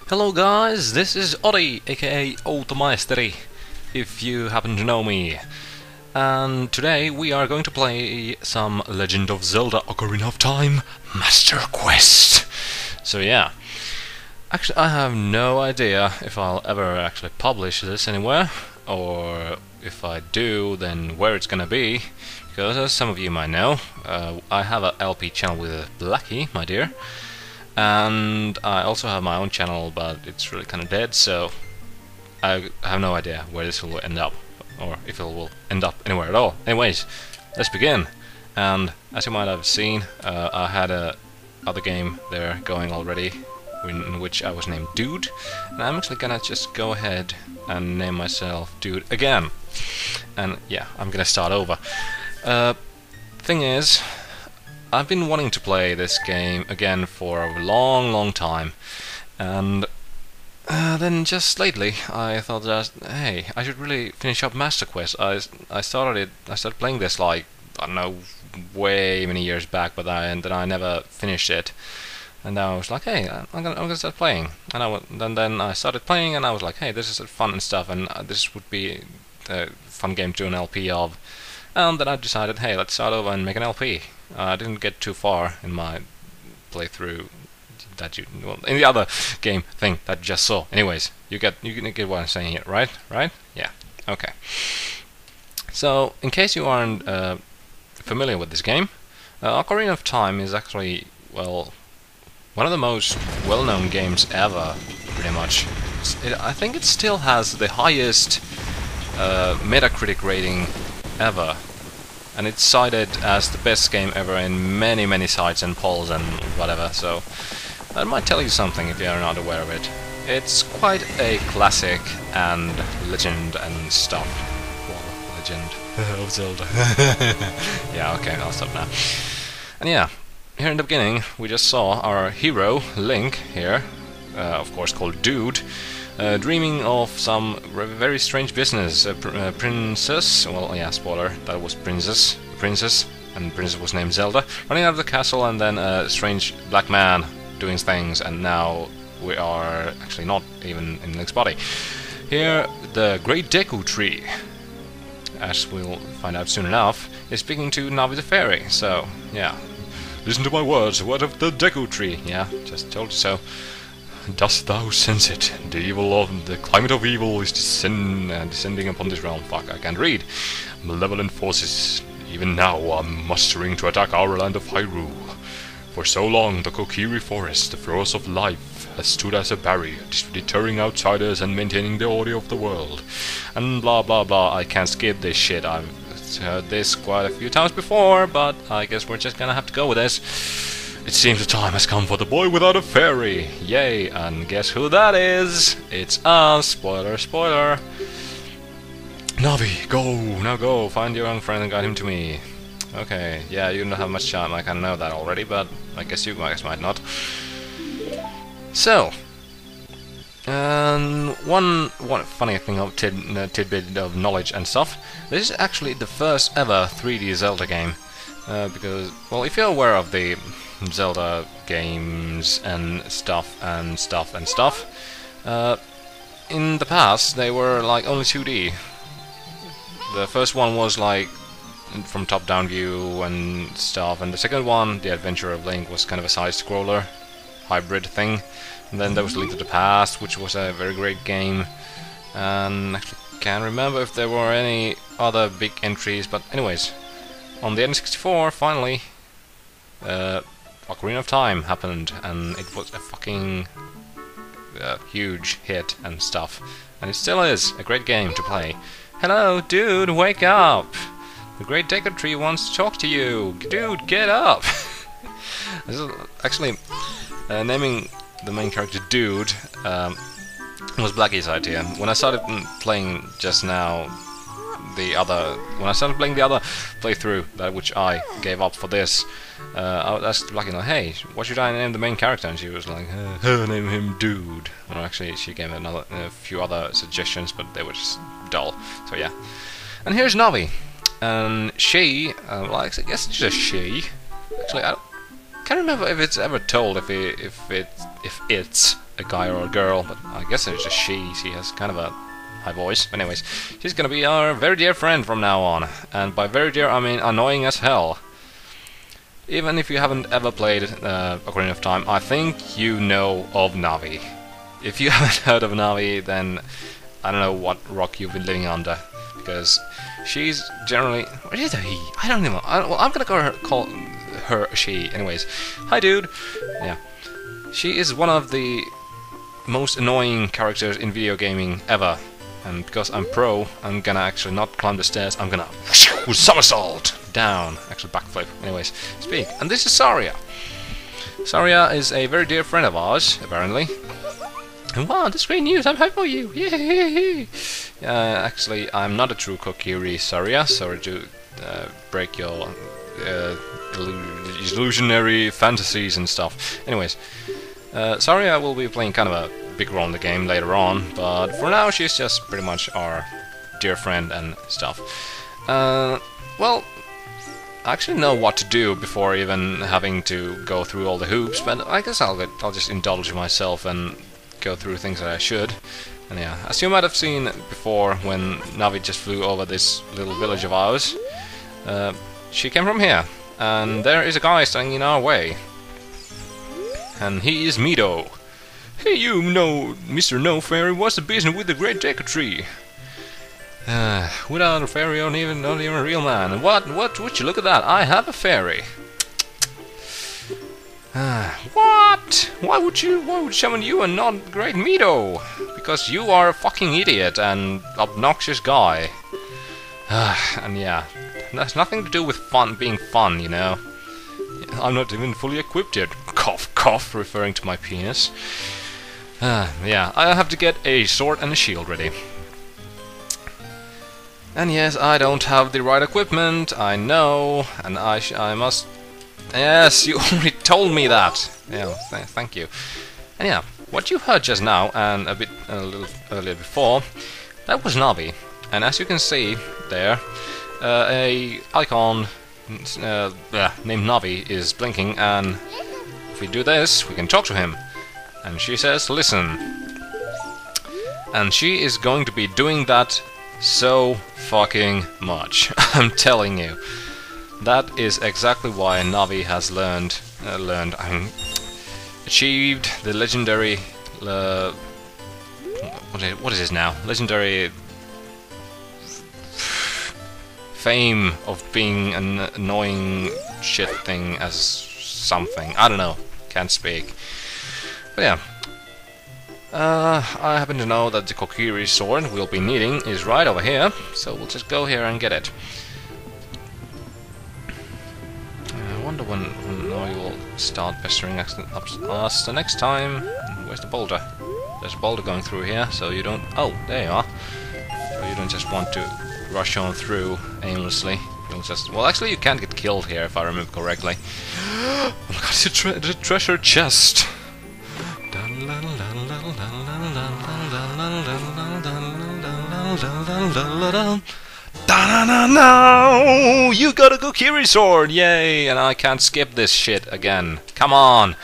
Hello guys, this is Oddy, aka Automaestri, if you happen to know me. And today we are going to play some Legend of Zelda Ocarina of Time Master Quest. So yeah, actually I have no idea if I'll ever actually publish this anywhere, or if I do, then where it's gonna be, because as some of you might know, I have a LP channel with Blackie, my dear. And I also have my own channel, but it's really kind of dead, so I have no idea where this will end up, or if it will end up anywhere at all. Anyways, let's begin. And as you might have seen, I had a other game there going already, in which I was named Dude, and I'm actually gonna just go ahead and name myself Dude again. And yeah, I'm gonna start over. Thing is, I've been wanting to play this game again for a long time, and then just lately I thought that, hey, I should really finish up Master Quest. I started playing this like, I don't know, way many years back, but then I never finished it. And then I was like, hey, I'm gonna start playing. And then I started playing, and I was like, hey, this is fun and stuff, and this would be a fun game to do an LP of. And then I decided, hey, let's start over and make an LP. I didn't get too far in my playthrough that well, in the other game thing that you just saw. Anyways, you get what I'm saying here, right? Right? Yeah. Okay. So, in case you aren't familiar with this game, Ocarina of Time is actually, well, one of the most well-known games ever, pretty much. I think it still has the highest Metacritic rating ever, and it's cited as the best game ever in many sites and polls and whatever, so that might tell you something if you're not aware of it. It's quite a classic and legend and stuff. Well, Legend of Zelda. Yeah, okay, I'll stop now. And yeah, here in the beginning we just saw our hero, Link, here, of course called Dude, dreaming of some very strange business. Princess, well, yeah, spoiler, that was princess, and princess was named Zelda, running out of the castle, and then a strange black man doing things, and now we are actually not even in Link's body. Here, the Great Deku Tree, as we'll find out soon enough, is speaking to Navi the Fairy, so, yeah. Listen to my words, word of the Deku Tree, yeah, just told you so. Dost thou sense it? The climate of evil is descending upon this realm. Fuck, I can't read. Malevolent forces, even now, are mustering to attack our land of Hyrule. For so long, the Kokiri Forest, the force of life, has stood as a barrier, deterring outsiders and maintaining the order of the world. And blah blah blah. I can't skip this shit. I've heard this quite a few times before, but I guess we're just gonna have to go with this. It seems the time has come for the boy without a fairy. Yay, and guess who that is? It's us. Spoiler, spoiler. Navi, go, now go, find your young friend and guide him to me. Okay, yeah, you don't have much time, I kinda know that already, but I guess you might not. So, one funny thing of tidbit of knowledge and stuff, this is actually the first ever 3D Zelda game. Because, well, if you're aware of the Zelda games and stuff, in the past they were like only 2D. The first one was like from top-down view and stuff, and the second one, The Adventure of Link, was kind of a side-scroller hybrid thing. And then there was Link to the Past, which was a very great game, and actually can't remember if there were any other big entries, but anyways, on the N64 finally Ocarina of Time happened, and it was a fucking huge hit and stuff. And it still is a great game to play. Hello, dude, wake up! The Great Deku Tree wants to talk to you! Dude, get up! This is actually, naming the main character Dude was Blackie's idea. When I started playing just now, when I started playing the other playthrough, which I gave up for this, I asked Blackie, like, hey, what should I name the main character? And she was like, name him Dude. Or actually, she gave a few other suggestions, but they were just dull. So yeah. And here's Navi, and she, well, I guess it's just she. Actually, I can't remember if it's ever told if it's a guy or a girl, but I guess it's a she. She has kind of a high voice. Anyways, she's gonna be our very dear friend from now on. And by very dear, I mean annoying as hell. Even if you haven't ever played Ocarina of Time, I think you know of Navi. If you haven't heard of Navi, then I don't know what rock you've been living under. Because she's generally... What is a he? I don't know. Well, I'm gonna call her she. Anyways. Hi, dude. Yeah. She is one of the most annoying characters in video gaming ever. And because I'm pro, I'm gonna actually not climb the stairs, I'm gonna somersault down. Actually backflip. Anyways, speak. And this is Saria. Saria is a very dear friend of ours, apparently. And wow, that's great news, I'm happy for you! Yay! Actually, I'm not a true Kokiri, Saria. Sorry to break your illusionary fantasies and stuff. Anyways, Saria will be playing kind of a big role in the game later on, but for now she's just pretty much our dear friend and stuff. Well, I actually know what to do before even having to go through all the hoops, but I guess I'll just indulge myself and go through things that I should. And yeah, as you might have seen before when Navi just flew over this little village of ours, she came from here, and there is a guy standing in our way. And he is Mido. Hey, you know, Mr. No Fairy, what's the business with the great Deku Tree? Without a fairy, not even a real man. What? Would you look at that? I have a fairy. What? Why would summon you and not great Mido? Because you are a fucking idiot and obnoxious guy. And yeah, that's nothing to do with being fun, you know. I'm not even fully equipped yet. Cough, cough, referring to my penis. Yeah, I have to get a sword and a shield ready. And yes, I don't have the right equipment, I know, and I must... Yes, you already told me that! Yeah, thank you. And yeah, what you heard just now, and a little earlier before, that was Navi. And as you can see there, a icon named Navi is blinking, and if we do this, we can talk to him. And she says, listen. And she is going to be doing that so fucking much. I'm telling you. That is exactly why Navi has achieved the legendary... what is this now? Legendary... fame of being an annoying shit thing as something. I don't know. Can't speak. But yeah, I happen to know that the Kokiri sword we'll be needing is right over here, so we'll just go here and get it. I wonder when I will start pestering us the next time. Where's the boulder? There's a boulder going through here, so you don't... Oh, there you are. So you don't just want to rush on through aimlessly. You'll just... Well, actually you can't get killed here, if I remember correctly. Oh my god, it's the treasure chest! No! You got a Kokiri sword! Yay! And I can't skip this shit again. Come on!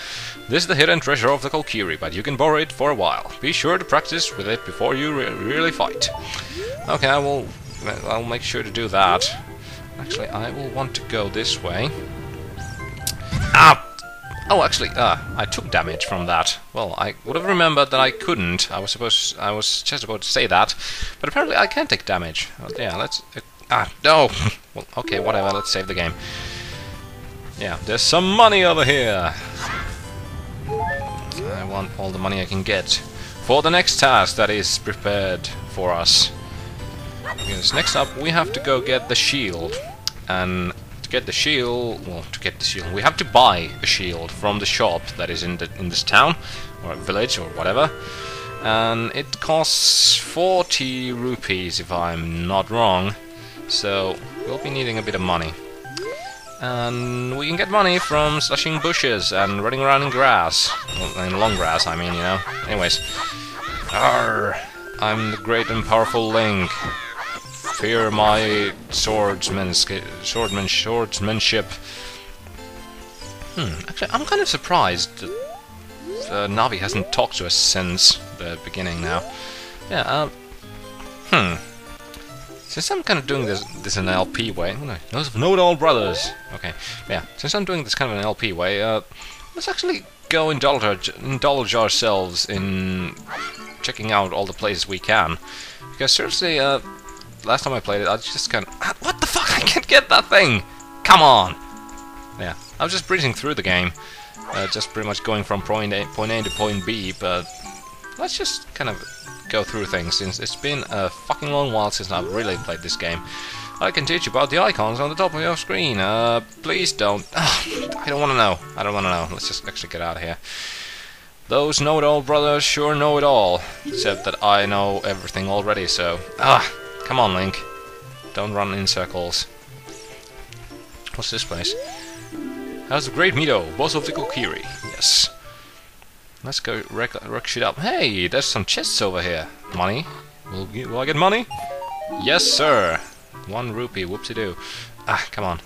This is the hidden treasure of the Kokiri, but you can borrow it for a while. Be sure to practice with it before you really fight. Okay, I'll make sure to do that. Actually, I will want to go this way. Ah! Oh, actually, I took damage from that. Well, I would have remembered that I couldn't. I was just about to say that, but apparently I can take damage. Well, yeah, let's... no! Well, okay, whatever, let's save the game. Yeah, there's some money over here! I want all the money I can get for the next task that is prepared for us. Because next up, we have to go get the shield. And... to get the shield, we have to buy a shield from the shop that is in this town or village or whatever, and it costs 40 rupees if I'm not wrong. So we'll be needing a bit of money, and we can get money from slashing bushes and running around in grass, well, in long grass, I mean, you know. Anyways, Arr, I'm the great and powerful Link. Fear my swordsmanship. Actually, I'm kind of surprised Navi hasn't talked to us since the beginning now. Yeah, since I'm kind of doing this in an LP way, those know-it-all brothers. Okay, yeah. Since I'm doing this kind of an LP way, let's actually go indulge ourselves in checking out all the places we can. Because seriously, last time I played it, I just kind of what the fuck? I can't get that thing. Come on. Yeah, I was just breezing through the game, just pretty much going from point A to point B. But let's just kind of go through things, since it's been a fucking long while since I've really played this game. I can teach you about the icons on the top of your screen. Please don't. I don't want to know. I don't want to know. Let's just actually get out of here. Those know-it-all brothers sure know it all, except that I know everything already, so... come on, Link. Don't run in circles. What's this place? How's the Great Meadow, boss of the Kokiri? Yes. Let's go wreck shit up. Hey, there's some chests over here. Money? Will I get money? Yes, sir. 1 rupee, whoopsie-doo. Come on.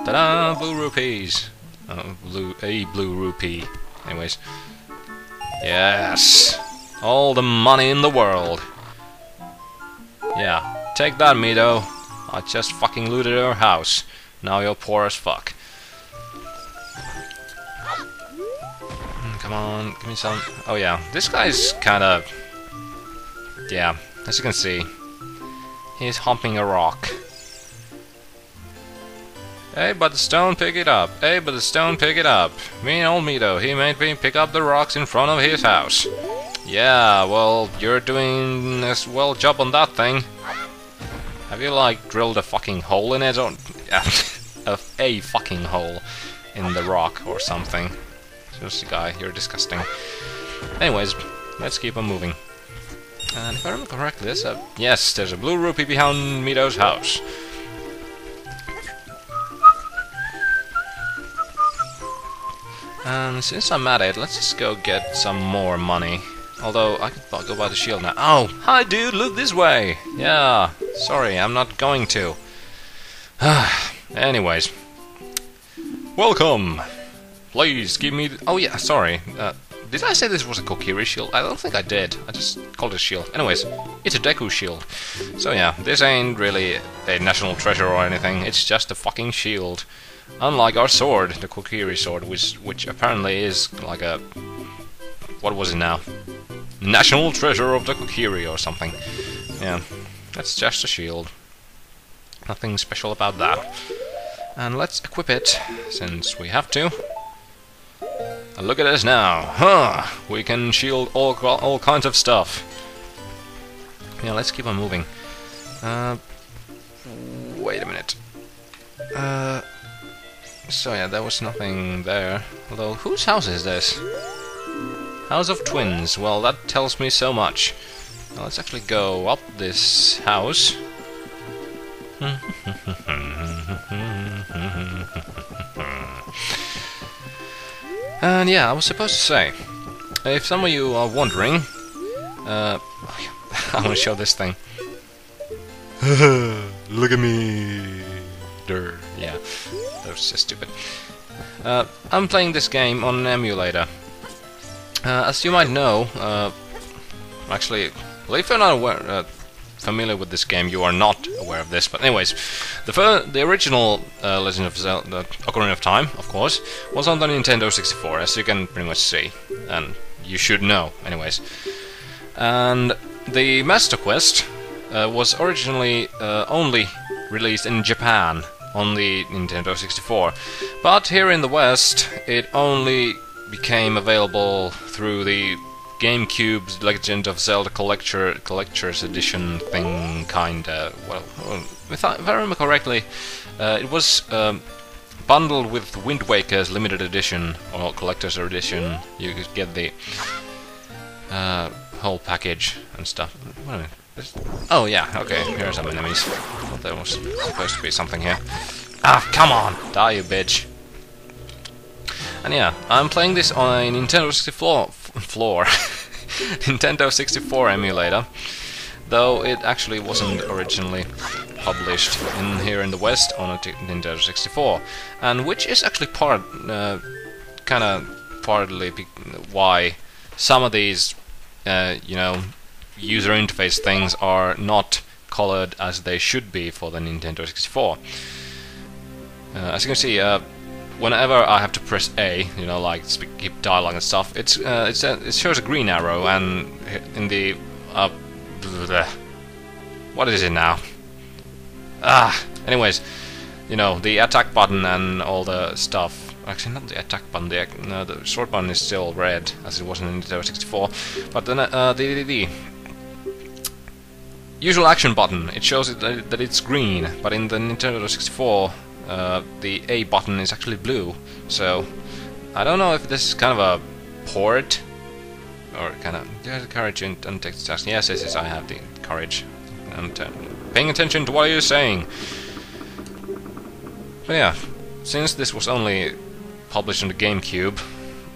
Ta-da! Blue rupees. Blue rupee. Anyways. Yes! All the money in the world. Yeah. Take that, Mido. I just fucking looted your house. Now you're poor as fuck. Come on, give me some... Oh yeah, this guy's kinda... Yeah, as you can see, he's humping a rock. Hey, but the stone, pick it up. Hey, but the stone, pick it up. Me and old Mido, he made me pick up the rocks in front of his house. Yeah, well, you're doing a swell job on that thing. Have you, like, drilled a fucking hole in it? Or... a fucking hole in the rock or something. Seriously, guy, you're disgusting. Anyways, let's keep on moving. And if I remember correctly, there's a... Yes, there's a blue rupee behind Mido's house. And since I'm at it, let's just go get some more money. Although, I could go buy the shield now. Oh! Hi, dude, look this way! Yeah, sorry, I'm not going to. Anyways. Welcome! Please, give me... Oh yeah, sorry. Did I say this was a Kokiri shield? I don't think I did. I just called it a shield. Anyways, it's a Deku shield. So yeah, this ain't really a national treasure or anything. It's just a fucking shield. Unlike our sword, the Kokiri sword, which apparently is like a... What was it now? National treasure of the Kokiri or something. Yeah, that's just a shield. Nothing special about that. And let's equip it, since we have to. And look at us now. Huh! We can shield all kinds of stuff. Yeah, let's keep on moving. Wait a minute. So yeah, there was nothing there. Although, whose house is this? House of Twins. Well, that tells me so much. Now, let's actually go up this house. And yeah, I was supposed to say, if some of you are wondering, I want to show this thing. Look at me. Yeah, that was just stupid. I'm playing this game on an emulator. As you might know, actually, well, if you're not familiar with this game, you are not aware of this. But anyways, the original Legend of Zelda, Ocarina of Time, of course, was on the Nintendo 64, as you can pretty much see, and you should know, anyways. And the Master Quest was originally only released in Japan on the Nintendo 64, but here in the West, it only became available through the GameCube's Legend of Zelda Collector's Edition thing, kinda. Well, if I remember correctly, it was bundled with Wind Waker's limited edition or collector's edition. You could get the whole package and stuff. Wait a minute. Oh yeah, okay. Here are some enemies. I thought there was supposed to be something here. Ah, come on, die, you bitch. And yeah, I'm playing this on a Nintendo 64 Nintendo 64 emulator. though it actually wasn't originally published here in the West on a Nintendo 64, and which is actually kind of partly why some of these, you know, user interface things are not colored as they should be for the Nintendo 64. As you can see, whenever I have to press A, you know, like keep dialogue and stuff, it shows a green arrow, and in the what is it now? Anyways, you know, the attack button and all the stuff. Actually, not the attack button. The short button is still red, as it was in Nintendo 64. But then the usual action button, it shows that it's green, but in the Nintendo 64, the A button is actually blue. So I don't know if this is kind of a port, or kind of the courage and text task. Yes, I have the courage and paying attention to what you're saying. But yeah, since this was only published on the GameCube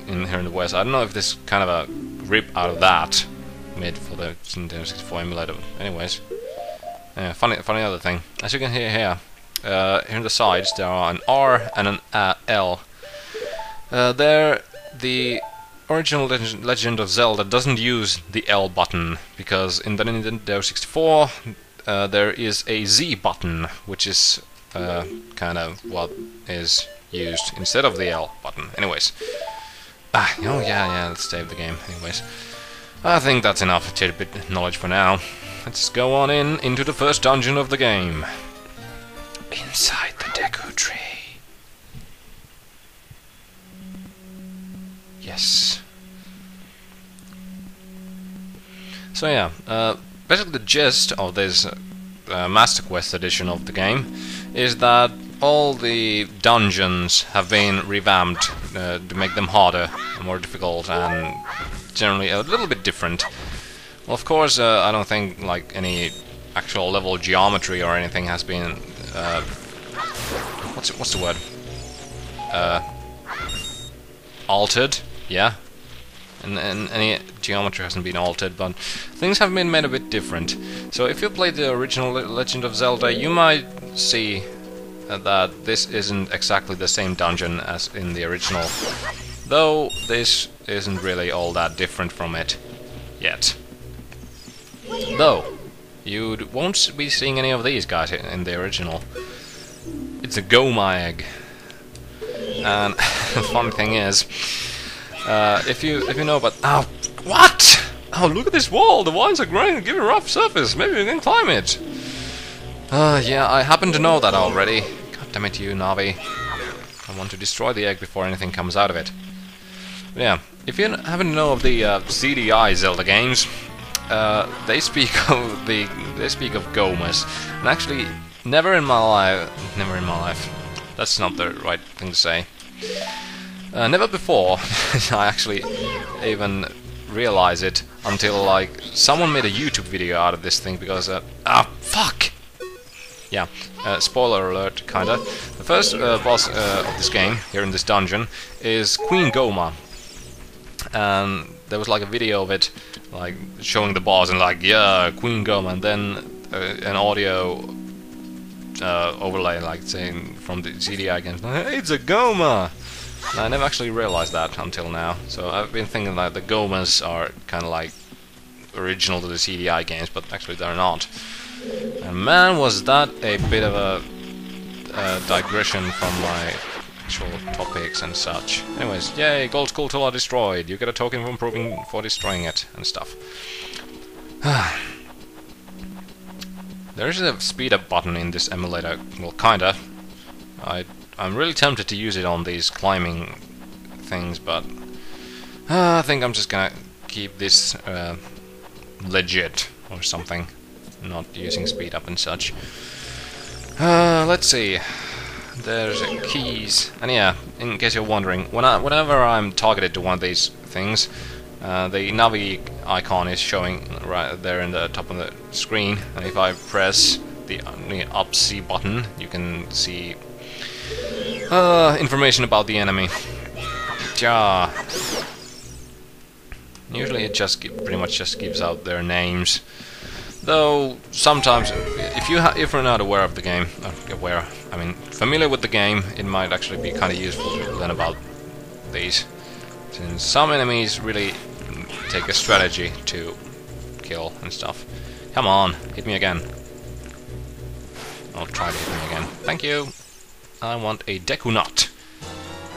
here in the West, I don't know if this is kind of a rip out of that made for the Nintendo 64 emulator. Anyways, funny other thing. As you can hear here, here on the sides there are an R and an L. The original Legend of Zelda doesn't use the L button, because in the Nintendo 64 there is a Z button, which is kind of what is used instead of the L button. Anyways, oh yeah, let's save the game. Anyways, I think that's enough tidbit knowledge for now. Let's go on into the first dungeon of the game. Inside the Deku Tree. Yes. So yeah, basically the gist of this Master Quest edition of the game is that all the dungeons have been revamped to make them harder, more difficult, and generally a little bit different. Well, of course, I don't think like any actual level geometry or anything has been what's the word? Altered, yeah. And any geometry hasn't been altered, but things have been made a bit different. So if you played the original Legend of Zelda, you might see that this isn't exactly the same dungeon as in the original, though this isn't really all that different from it yet. Though you won't be seeing any of these guys in the original. It's a Goma egg, and the funny thing is, if you know about what? Oh, look at this wall! The vines are growing and giving a rough surface. Maybe we can climb it. Yeah, I happen to know that already. God damn it, you Navi! I want to destroy the egg before anything comes out of it. But yeah, if you happen to know of the CDI Zelda games, they speak of Gomas, and actually, never in my life. That's not the right thing to say. Never before I actually even realized it until like someone made a YouTube video out of this thing, because fuck. Yeah, spoiler alert, kinda. The first boss of this game, here in this dungeon, is Queen Goma. And there was like a video of it, like showing the boss and like, yeah, Queen Goma, and then an audio overlay, like saying from the CDI games, hey, it's a Goma! And I never actually realized that until now. So I've been thinking that the Gomas are kind of like original to the CDI games, but actually they're not. And man, was that a bit of a digression from my actual topics and such. Anyways, yay, Gold Skull Tool are destroyed. You get a token for destroying it and stuff. There is a speed up button in this emulator. Well, kinda. I'm really tempted to use it on these climbing things, but I think I'm just gonna keep this legit or something, not using speed up and such. Let's see. There's keys, and yeah, in case you're wondering, whenever I'm targeted to one of these things, the Navi icon is showing right there in the top of the screen, and if I press the up C button, you can see information about the enemy. Ja. Usually it just pretty much just gives out their names. Though sometimes, if you're not aware of the game, I mean, familiar with the game, it might actually be kind of useful to learn about these, since some enemies really take a strategy to kill and stuff. Come on, hit me again. I'll try to hit me again. Thank you. I want a Deku Nut.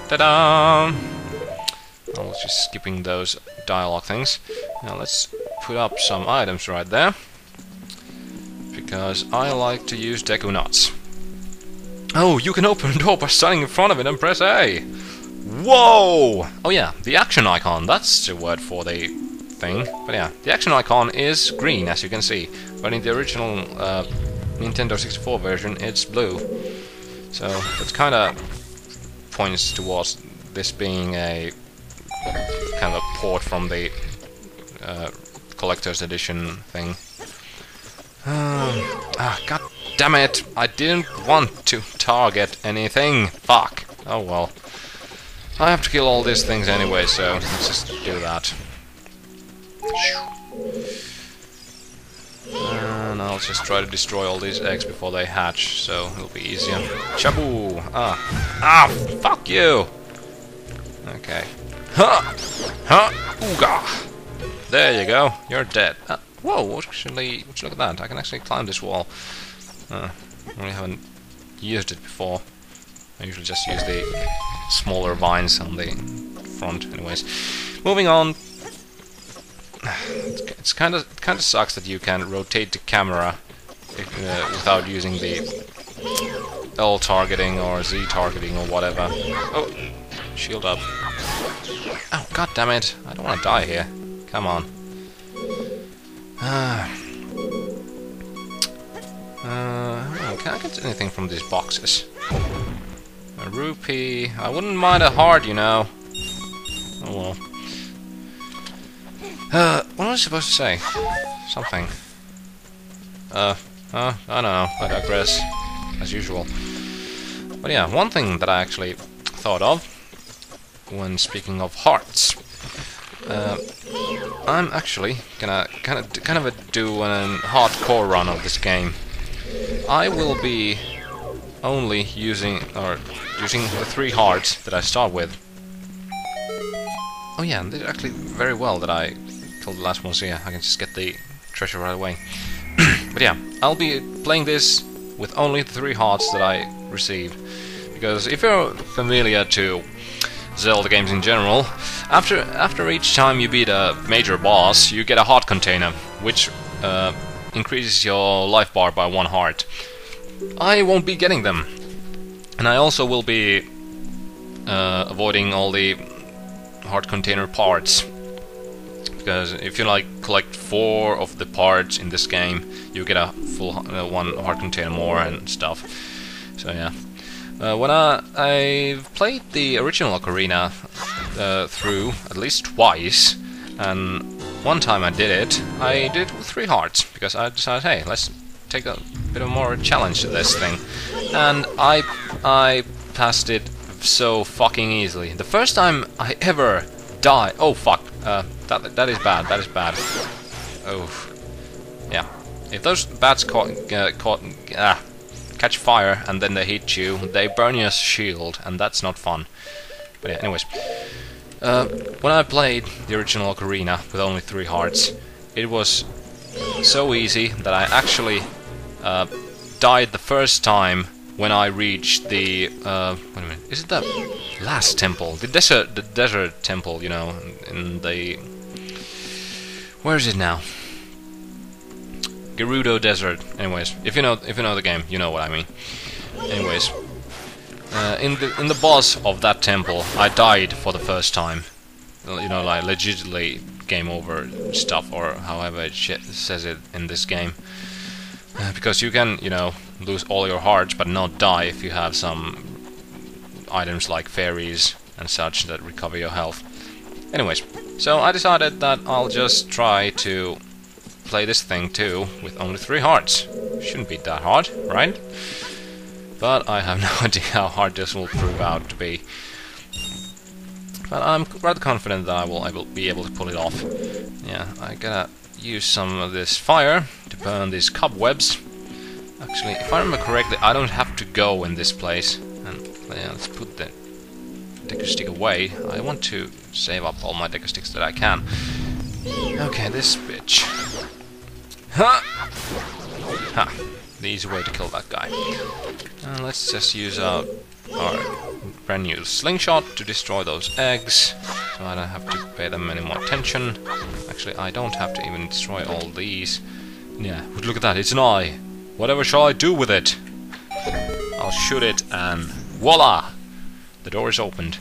Ta-da! I was just skipping those dialogue things. Now let's put up some items right there, because I like to use Deku Nuts. Oh, you can open a door by standing in front of it and press A! Whoa! Oh yeah, the action icon, that's the word for the thing. But yeah, the action icon is green, as you can see. But in the original Nintendo 64 version, it's blue. So it kind of points towards this being a kind of a port from the collector's edition thing. God damn it! I didn't want to target anything. Fuck. Oh well. I have to kill all these things anyway, so let's just do that. And I'll just try to destroy all these eggs before they hatch, so it'll be easier. Chaboo! Ah, fuck you! Okay. Ha! Ha! Ooga! There you go, you're dead. Whoa, actually, would you look at that? I can actually climb this wall. I really haven't used it before. I usually just use the smaller vines on the front. Anyways, moving on. It's kind of sucks that you can rotate the camera without using the L targeting or Z targeting or whatever. Oh, shield up. Oh, god damn it! I don't want to die here. Come on. Can I get anything from these boxes? A rupee. I wouldn't mind a heart, you know. Oh well. What was I supposed to say? Something. I don't know. I digress, as usual. But yeah, one thing that I actually thought of when speaking of hearts. I'm actually gonna kind of do a hardcore run of this game. I will be only using the 3 hearts that I start with. Oh yeah, and they did actually very well that I killed the last one, so yeah, I can just get the treasure right away. But yeah, I'll be playing this with only the 3 hearts that I received. Because if you're familiar to Zelda games in general, after each time you beat a major boss, you get a heart container, which increases your life bar by 1 heart. I won't be getting them, and I also will be avoiding all the heart container parts, because if you like collect 4 of the parts in this game, you get a full 1 heart container more and stuff. So yeah. When I've played the original Ocarina through at least twice, and one time I did it with 3 hearts, because I decided, hey, let's take a bit of more challenge to this thing, and I passed it so fucking easily. The first time I ever died. Oh fuck! That is bad. That is bad. Oh, yeah. If those bats catch fire and then they hit you, they burn your shield, and that's not fun. But yeah, anyways, when I played the original Ocarina with only 3 hearts, it was so easy that I actually died the first time when I reached the wait a minute, is it the last temple? The desert temple, you know, in the, where is it now? Gerudo Desert. Anyways, if you know the game, you know what I mean. Anyways, in the boss of that temple, I died for the first time. You know, like legitimately game over stuff, or however it says it in this game. Because you can, you know, lose all your hearts but not die if you have some items like fairies and such that recover your health. Anyways, so I decided that I'll just try to play this thing too with only 3 hearts. Shouldn't be that hard, right? But I have no idea how hard this will prove out to be. But I'm rather confident that I will be able to pull it off. Yeah, I gotta use some of this fire to burn these cobwebs. Actually, if I remember correctly, I don't have to go in this place. And yeah, let's put the deco stick away. I want to save up all my deco sticks that I can. Okay, this bitch. Ha! Ha! The easy way to kill that guy. And let's just use our brand new slingshot to destroy those eggs, so I don't have to pay them any more attention. Actually, I don't have to even destroy all these. Yeah, but look at that, it's an eye. Whatever shall I do with it? I'll shoot it and voila! The door is opened.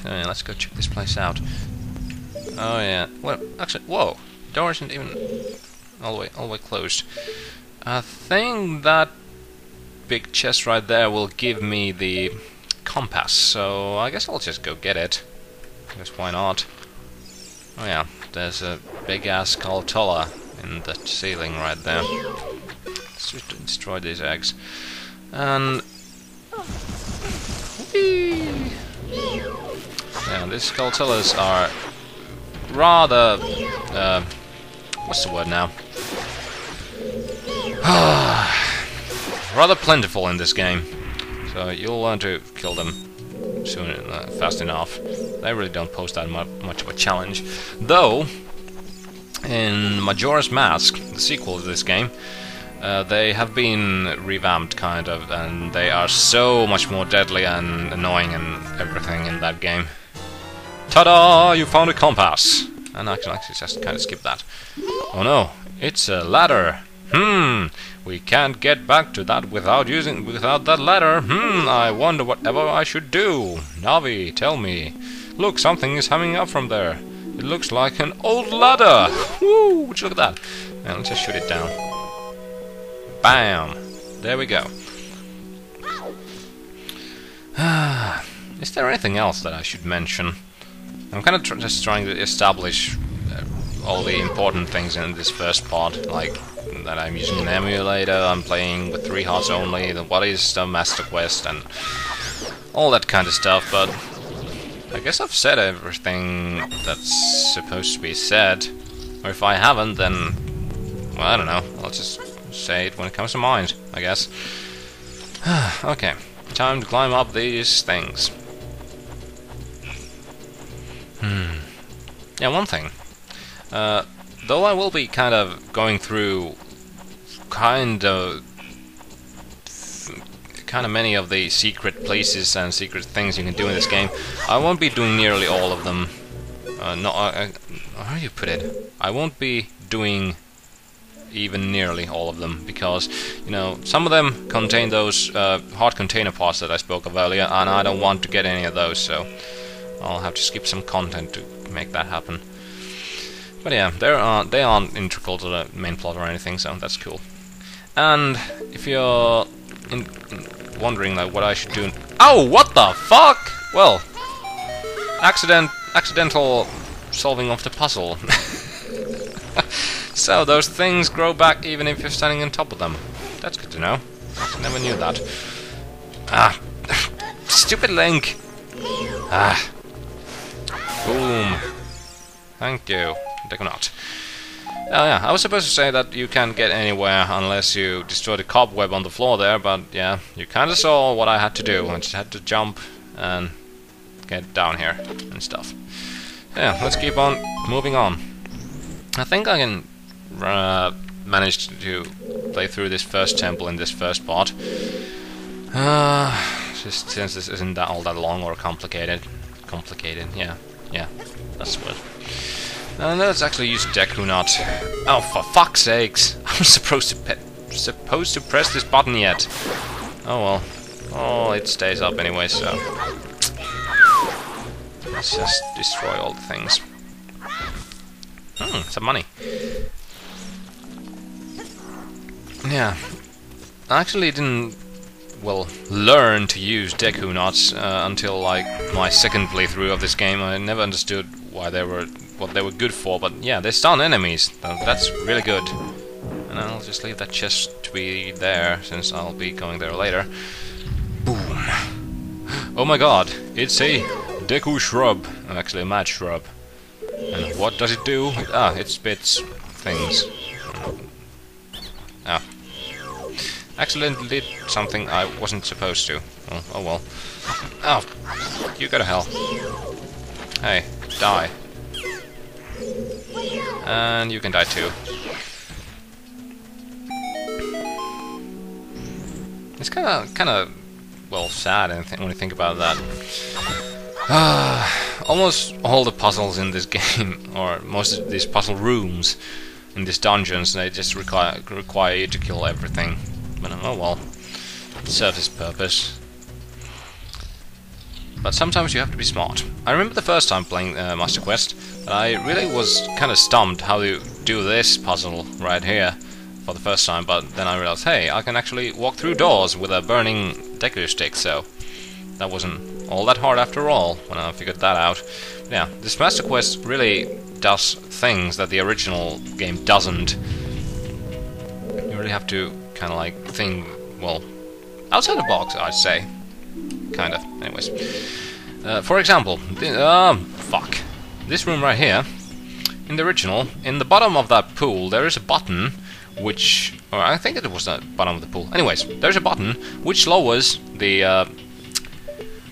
Yeah, let's go check this place out. Oh yeah, well, actually, whoa! The door isn't even all the way closed. I think that big chest right there will give me the compass, so I guess I'll just go get it. I guess why not? Oh yeah, there's a big ass Skulltula in the ceiling right there. Let's just destroy these eggs. And whee! Yeah, these Skulltulas are rather what's the word now? Rather plentiful in this game, so you'll learn to kill them soon, fast enough. They really don't pose that much of a challenge. Though, in Majora's Mask, the sequel to this game, they have been revamped, kind of, and they are so much more deadly and annoying and everything in that game. Ta-da! You found a compass! And I can actually just kind of skip that. Oh no, it's a ladder! We can't get back to that without that ladder. I wonder whatever I should do. Navi, tell me. Look, something is coming up from there. It looks like an old ladder. Woo! Would you look at that? Now let's just shoot it down. Bam! There we go. Is there anything else that I should mention? I'm kind of just trying to establish all the important things in this first part, like that I'm using an emulator, I'm playing with 3 hearts only, what is the Master Quest, and all that kind of stuff, but I guess I've said everything that's supposed to be said, or if I haven't, then, well, I don't know, I'll just say it when it comes to mind, I guess. Okay, time to climb up these things. Yeah, one thing. Though I will be kind of going through kind of many of the secret places and secret things you can do in this game, I won't be doing nearly all of them. How do you put it? I won't be doing even nearly all of them, because, you know, some of them contain those hard container parts that I spoke of earlier, and I don't want to get any of those, so I'll have to skip some content to make that happen. But yeah, they aren't integral to the main plot or anything, so that's cool. And if you're wondering like what I should do, oh, what the fuck? Well, accidental solving of the puzzle. So those things grow back even if you're standing on top of them. That's good to know. I never knew that. Ah, stupid Link. Ah, boom. Thank you. Not. Oh yeah, I was supposed to say that you can't get anywhere unless you destroy the cobweb on the floor there, but yeah, you kinda saw what I had to do. I just had to jump and get down here and stuff. Yeah, let's keep on moving on. I think I can manage to play through this first temple in this first part. Just since this isn't all that long or complicated. Yeah, that's what. And let's actually use Deku Nut. Oh, for fuck's sakes! I'm supposed to press this button yet. Oh well. Oh, it stays up anyway, so let's just destroy all the things. Some money. Yeah, I actually didn't, well, learn to use Deku Nuts until like my second playthrough of this game. I never understood why what they were good for, but yeah, they stun enemies. That's really good. And I'll just leave that chest to be there, since I'll be going there later. Boom! Oh my god, it's a Deku shrub. Actually, a mad shrub. And what does it do? It spits things. Ah. Accidentally did something I wasn't supposed to. Oh well. Oh, you go to hell. Hey, die. And you can die too. It's kind of, well, sad when you think about that. Almost all the puzzles in this game, or most of these puzzle rooms in these dungeons, they just require you to kill everything. But oh well, it serves its purpose. But sometimes you have to be smart. I remember the first time playing Master Quest, that I really was kind of stumped how to do this puzzle right here for the first time, but then I realized, hey, I can actually walk through doors with a burning Deku stick, so that wasn't all that hard after all when I figured that out. Yeah, this Master Quest really does things that the original game doesn't. You really have to kind of like think, well, outside the box, I'd say. Kind of. Anyways. For example, fuck. This room right here, in the original, in the bottom of that pool, there is a button which, or I think it was the bottom of the pool. Anyways, there's a button which lowers the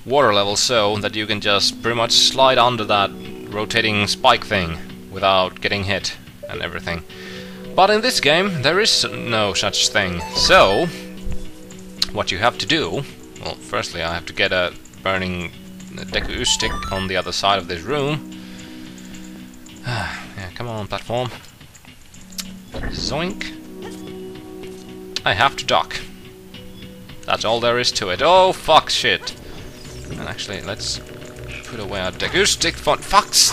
water level so that you can just pretty much slide under that rotating spike thing without getting hit and everything. But in this game, there is no such thing. So, what you have to do, well, firstly I have to get a burning Deku stick on the other side of this room. Yeah, come on, platform. Zoink. I have to duck. That's all there is to it. Oh, fuck shit. And actually, let's put away our Deku stick for fuck's.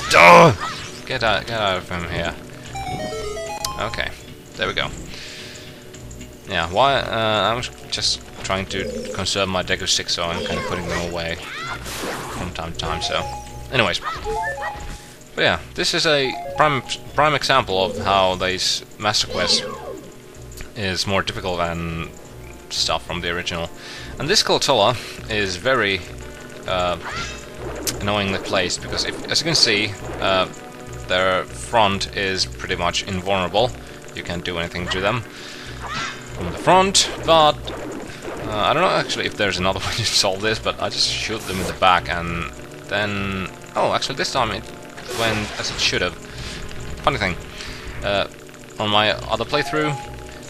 Get out from here. Okay, there we go. Yeah, why? I was just trying to conserve my Deku sticks, so I'm kind of putting them away from time to time. So, anyways. But yeah, this is a prime example of how this Master Quest is more difficult than stuff from the original. And this Skulltula is very annoyingly placed, because as you can see, their front is pretty much invulnerable. You can't do anything to them from the front, but I don't know actually if there's another way to solve this, but I just shoot them in the back and then... Oh, actually this time it went as it should have. Funny thing, on my other playthrough,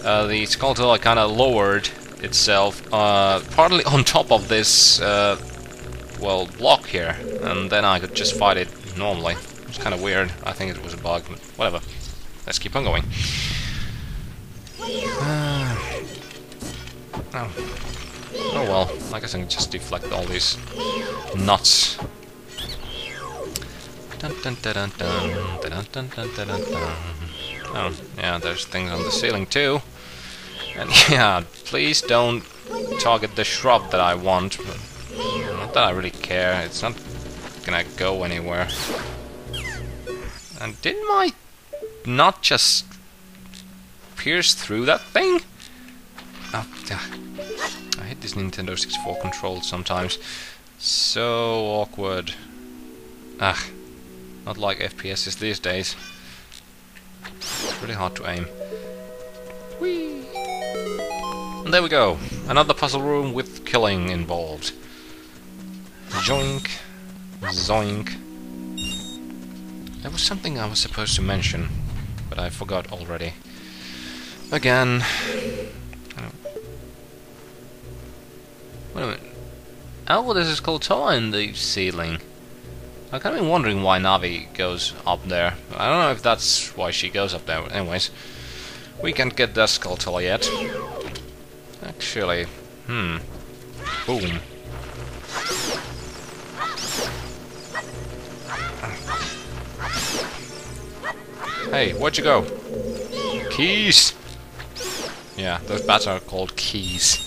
the Skulltula kind of lowered itself partly on top of this well, block here, and then I could just fight it normally. It's kind of weird. I think it was a bug, but whatever. Let's keep on going. Oh well, I guess I can just deflect all these nuts. Oh, yeah, there's things on the ceiling too. And yeah, please don't target the shrub that I want. Not that I really care, it's not gonna go anywhere. And didn't I not just pierce through that thing? Oh, I hate this Nintendo 64 controls sometimes. So awkward. Not like FPSs these days. It's really hard to aim. Whee! And there we go. Another puzzle room with killing involved. Joink. Zoink. There was something I was supposed to mention, but I forgot already. Again. Wait a minute. Oh, there's a Skulltula in the ceiling. I've kind of been wondering why Navi goes up there. I don't know if that's why she goes up there. Anyways, we can't get that Skulltula yet. Actually, boom. Hey, where'd you go? Keys! Yeah, those bats are called keys.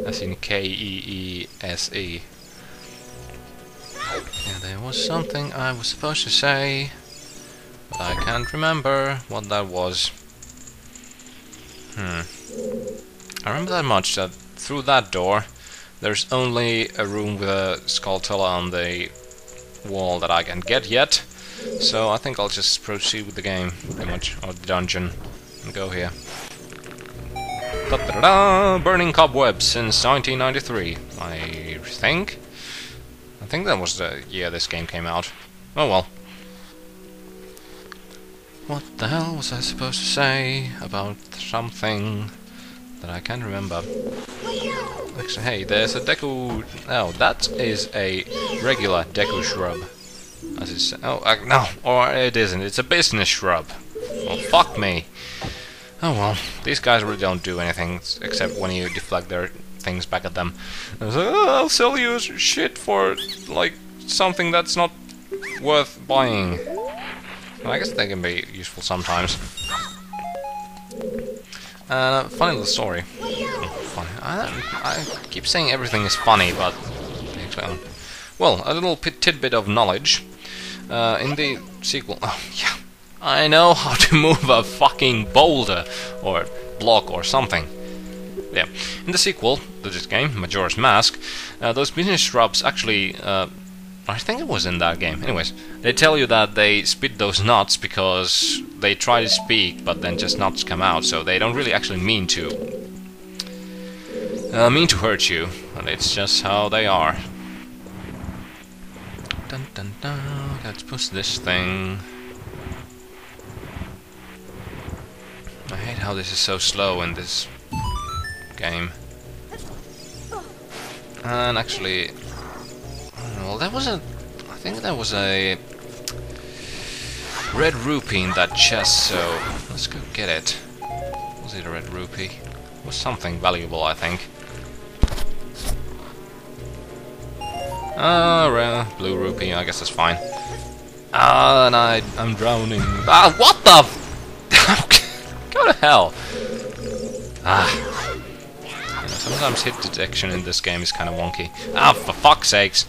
As in K-E-E-S-E. Yeah, there was something I was supposed to say, but I can't remember what that was. I remember that much, that through that door, there's only a room with a Skulltula on the wall that I can get yet. So I think I'll just proceed with the game, pretty much, or the dungeon, and go here. Da-da-da-da! Burning Cobwebs since 1993, I think. I think that was the year this game came out. Oh well. What the hell was I supposed to say about something that I can't remember? Actually, hey, there's a Deku... Oh, that is a regular Deku shrub. As it's... Oh, no, or it isn't. It's a business shrub. Oh, fuck me. Oh well, these guys really don't do anything except when you deflect their things back at them. And it's like, oh, I'll sell you shit for, like, something that's not worth buying. Well, I guess they can be useful sometimes. Funny little story. Funny. I keep saying everything is funny, but... Well, a little tidbit of knowledge. In the sequel... Oh, yeah. I know how to move a fucking boulder, or block, or something. Yeah. In the sequel to this game, Majora's Mask, those business shrubs actually... I think it was in that game. Anyways, they tell you that they spit those nuts because they try to speak, but then just nuts come out, so they don't really actually mean to hurt you, and it's just how they are. Dun dun dun. Let's push this thing. I hate how this is so slow in this game. And actually, well, there was a... I think there was a red rupee in that chest, so let's go get it. Was it a red rupee? It was something valuable, I think. Blue rupee, I guess that's fine. And I'm drowning. Ah, what the f... Go to hell! Ah. You know, sometimes hit detection in this game is kind of wonky. Ah, for fuck's sakes!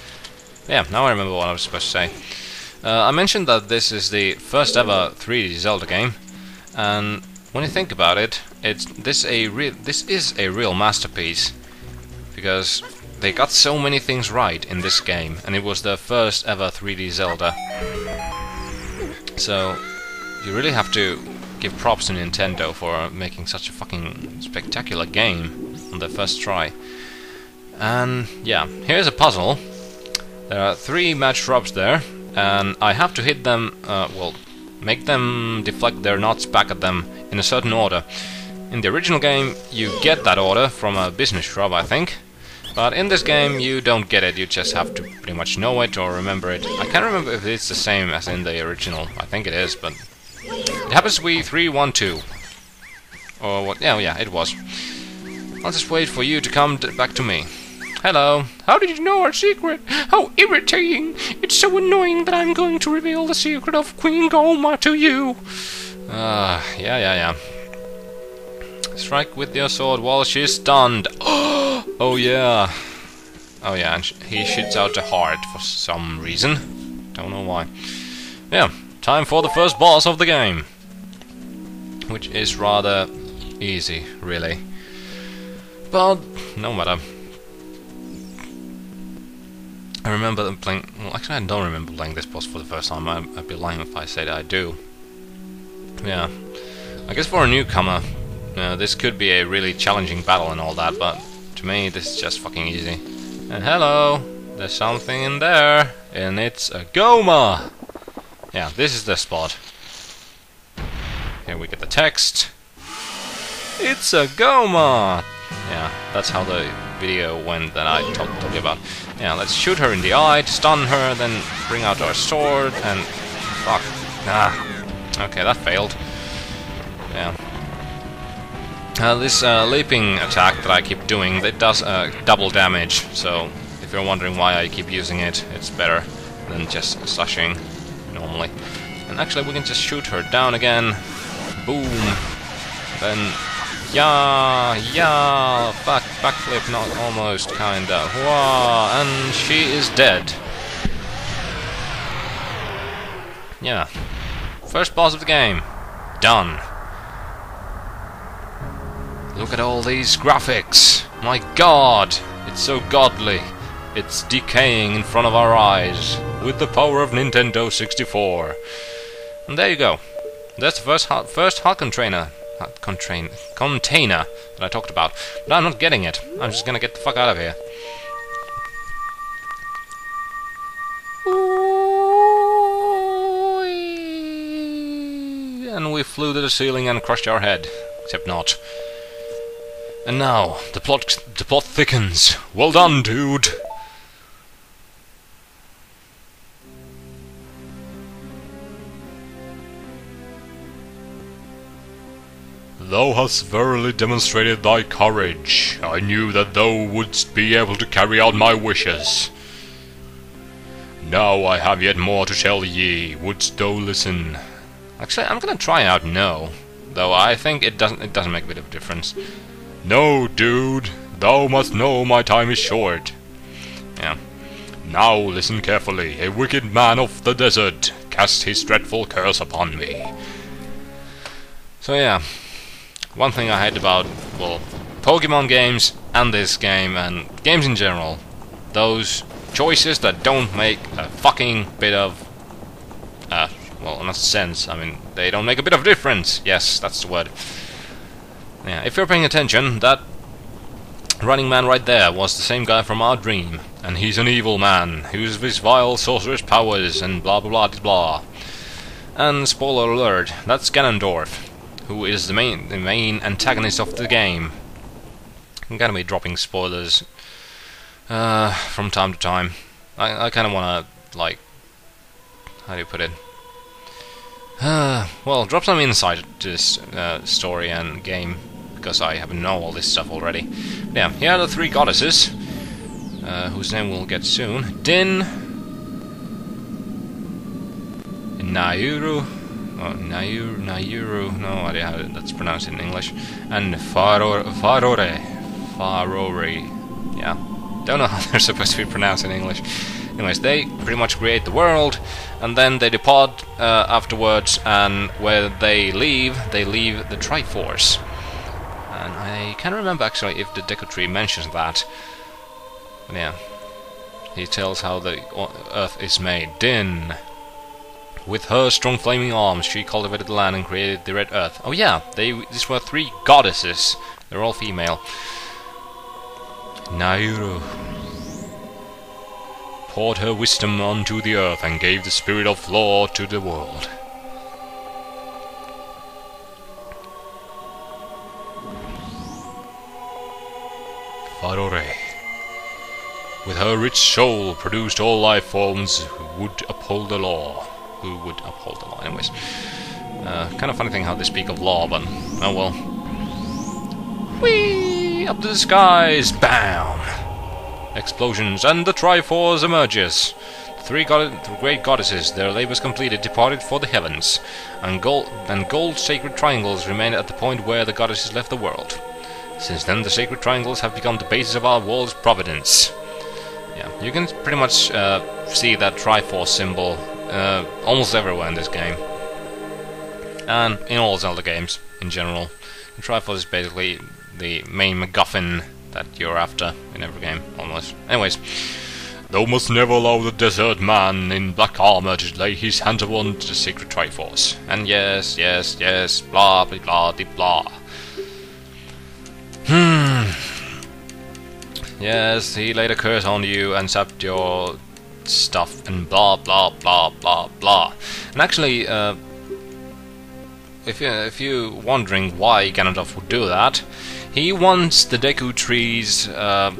Yeah, now I remember what I was supposed to say. I mentioned that this is the first ever 3D Zelda game, and when you think about it, this is a real masterpiece, because they got so many things right in this game, and it was the first ever 3D Zelda. So you really have to give props to Nintendo for making such a fucking spectacular game on their first try. And yeah, here's a puzzle. There are 3 mad shrubs there, and I have to hit them, well, make them deflect their nuts back at them in a certain order. In the original game, you get that order from a business shrub, I think. But in this game, you don't get it, you just have to pretty much know it or remember it. I can't remember if it's the same as in the original. I think it is, but... It happens to be 3, 1, 2. Or what? Yeah, it was. I'll just wait for you to come back to me. Hello. How did you know our secret? How irritating! It's so annoying that I'm going to reveal the secret of Queen Goma to you. Yeah. Strike with your sword while she's stunned. Oh yeah. Oh yeah, and he shoots out the heart for some reason. Don't know why. Yeah, time for the first boss of the game. Which is rather easy, really. But no matter. I remember playing... Well, actually I don't remember playing this boss for the first time. I'd be lying if I said I do. Yeah. I guess for a newcomer, this could be a really challenging battle and all that, but to me this is just fucking easy. And hello! There's something in there, and it's a Goma! Yeah, this is the spot. Here we get the text. It's a Goma! Yeah, that's how the video went that I told you about. Yeah, let's shoot her in the eye, stun her, then bring out our sword, and... Fuck. Okay, that failed. Yeah. This leaping attack that I keep doing, it does double damage, so if you're wondering why I keep using it, it's better than just slashing normally. And actually we can just shoot her down again. Boom. Then... Yeah, backflip, not almost, kinda. Wah, and she is dead. Yeah. First boss of the game. Done. Look at all these graphics. My god, it's so godly. It's decaying in front of our eyes. with the power of Nintendo 64. And there you go. That's the first HUD container that I talked about. But I'm not getting it. I'm just gonna get the fuck out of here. And we flew to the ceiling and crushed our head. Except not. And now, the plot thickens. Well done, dude! Thou hast verily demonstrated thy courage. I knew that thou wouldst be able to carry out my wishes. Now I have yet more to tell ye. Wouldst thou listen? Actually, I'm gonna try out no, though I think it doesn't make a bit of a difference. No, dude, thou must know my time is short. Yeah. Now listen carefully. A wicked man of the desert cast his dreadful curse upon me. So yeah, one thing I hate about, well, Pokemon games and this game and games in general, those choices that don't make a fucking bit of well, not sense. I mean, they don't make a bit of difference. Yes, that's the word. Yeah, if you're paying attention, that running man right there was the same guy from our dream, and he's an evil man who uses his vile sorcerer's powers and blah blah blah blah. And spoiler alert, that's Ganondorf, who is the main antagonist of the game. I'm gonna be dropping spoilers from time to time. I kind of wanna, like, how do you put it? Well, drop some insight to this story and game, because I haven't know all this stuff already. But yeah, here are the three goddesses, whose name we'll get soon. Din, Nayuru, Nayuru, no idea how that's pronounced in English, and Farore, yeah, don't know how they're supposed to be pronounced in English. Anyways, they pretty much create the world, and then they depart afterwards, and where they leave the Triforce. And I can't remember actually if the Deku Tree mentions that. But yeah, he tells how the Earth is made. Din, with her strong flaming arms, she cultivated the land and created the Red Earth. Oh yeah, these were three goddesses. They're all female. Nayuru poured her wisdom onto the earth and gave the spirit of law to the world. Farore, with her rich soul, produced all life forms who would uphold the law. Anyways, kind of funny thing how they speak of law, but oh well. Whee! Up to the skies! Bam! Explosions, and the Triforce emerges. The three great goddesses, their labors completed, departed for the heavens, and gold sacred triangles remain at the point where the goddesses left the world. Since then, the sacred triangles have become the basis of our world's providence. Yeah, you can pretty much see that Triforce symbol almost everywhere in this game, and in all Zelda games in general. The Triforce is basically the main MacGuffin that you're after in every game, almost. Anyways, thou must never allow the desert man in black armor to lay his hands upon the sacred Triforce. And yes, blah blah blah blah. Yes, he laid a curse on you and sapped your stuff and blah blah blah blah blah. And actually, if you're wondering why Ganondorf would do that, he wants the Deku Tree's wait a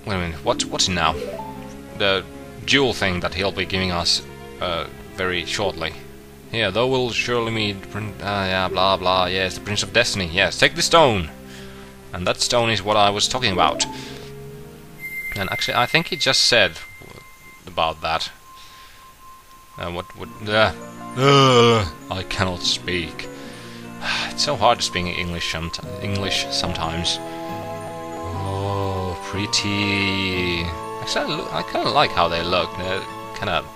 minute, what's it now? The jewel thing that he'll be giving us very shortly. Yeah, thou will surely meet yeah, blah blah, yes, the Prince of Destiny. Yes, take the stone. And that stone is what I was talking about. And actually, I think he just said about that. I cannot speak. It's so hard to speak English sometimes. Oh, pretty. Actually, I kind of like how they look. They're kind of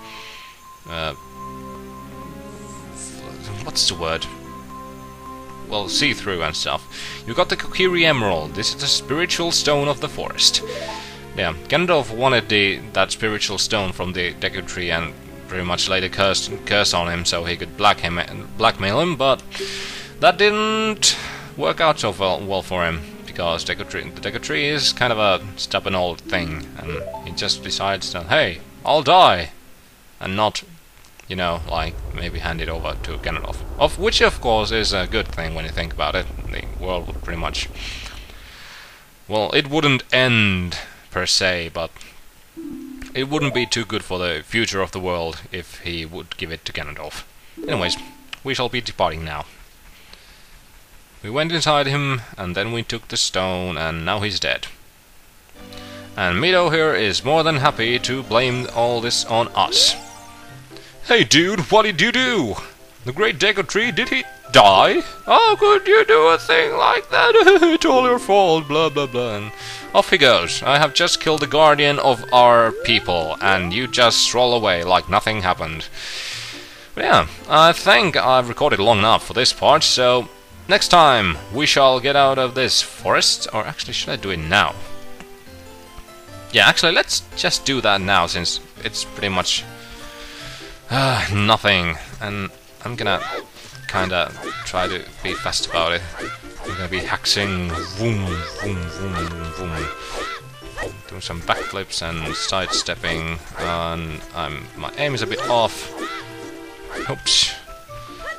what's the word? Well, see-through and stuff. You got the Kokiri Emerald. This is the spiritual stone of the forest. Yeah, Gandalf wanted that spiritual stone from the Deku Tree and pretty much laid a curse on him so he could blackmail him, but that didn't work out so well for him, because the Deku Tree is kind of a stubborn old thing, and he just decides that, hey, I'll die, and not, you know, like, maybe hand it over to Gandalf. Which, of course, is a good thing when you think about it. The world would pretty much... well, it wouldn't end, per se, but it wouldn't be too good for the future of the world if he would give it to Gandalf. Anyways, we shall be departing now. We went inside him, and then we took the stone, and now he's dead. And Mido here is more than happy to blame all this on us. Hey dude, what did you do? The great Deku Tree, did he die? How could you do a thing like that? It's all your fault, blah blah blah. And off he goes. I have just killed the guardian of our people, and you just stroll away like nothing happened. But yeah, I think I've recorded long enough for this part, so next time we shall get out of this forest. Or actually, should I do it now? Yeah, actually, let's just do that now, since it's pretty much nothing, and I'm gonna kinda try to be fast about it. I'm gonna be hacking, boom, boom, boom, boom, doing some backflips and sidestepping, and my aim is a bit off. Oops.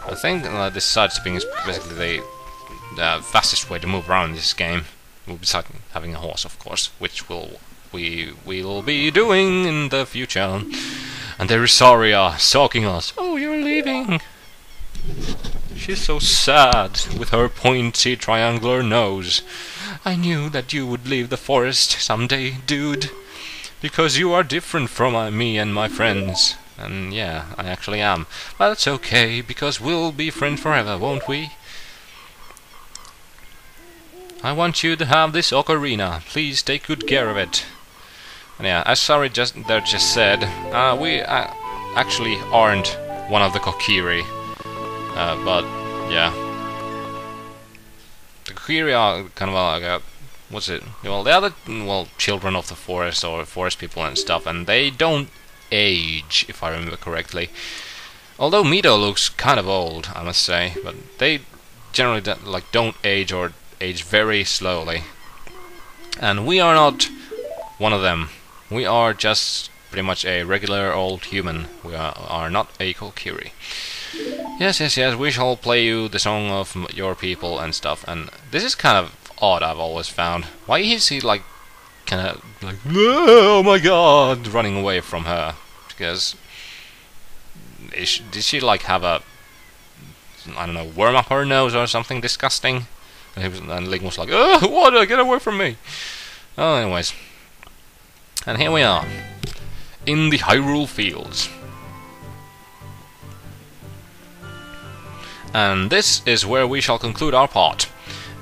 I think this sidestepping is basically the fastest way to move around in this game, besides having a horse, of course, which we will be doing in the future. And there is Saria stalking us. Oh, you're leaving. She's so sad with her pointy triangular nose. I knew that you would leave the forest someday, dude. Because you are different from me and my friends. And yeah, I actually am. But it's okay, because we'll be friends forever, won't we? I want you to have this ocarina. Please take good care of it. And yeah, as Sari just said, we actually aren't one of the Kokiri. But yeah, the Kokiri are kind of like a, what's it? Well, they are the children of the forest, or forest people and stuff, and they don't age, if I remember correctly. Although Mido looks kind of old, I must say, but they generally don't age, or age very slowly. And we are not one of them. We are just pretty much a regular old human. We are not a Kokiri. Yes, we shall play you the song of your people and stuff. And this is kind of odd, I've always found. Why is he like, kind of like, oh my god, running away from her? Because did she like have a, I don't know, worm up her nose or something disgusting? And Link was like, oh, water, get away from me! Oh, anyways. And here we are, in the Hyrule Fields. And this is where we shall conclude our part.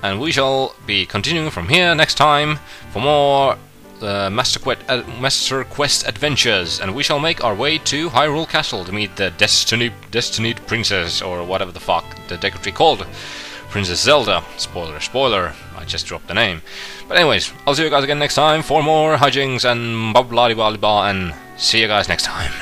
And we shall be continuing from here next time for more Master Quest adventures. And we shall make our way to Hyrule Castle to meet the Destined Princess, or whatever the fuck the Deku Tree called. Princess Zelda. Spoiler, spoiler. I just dropped the name. But anyways, I'll see you guys again next time for more hijinks and blah blah blah blah, and see you guys next time.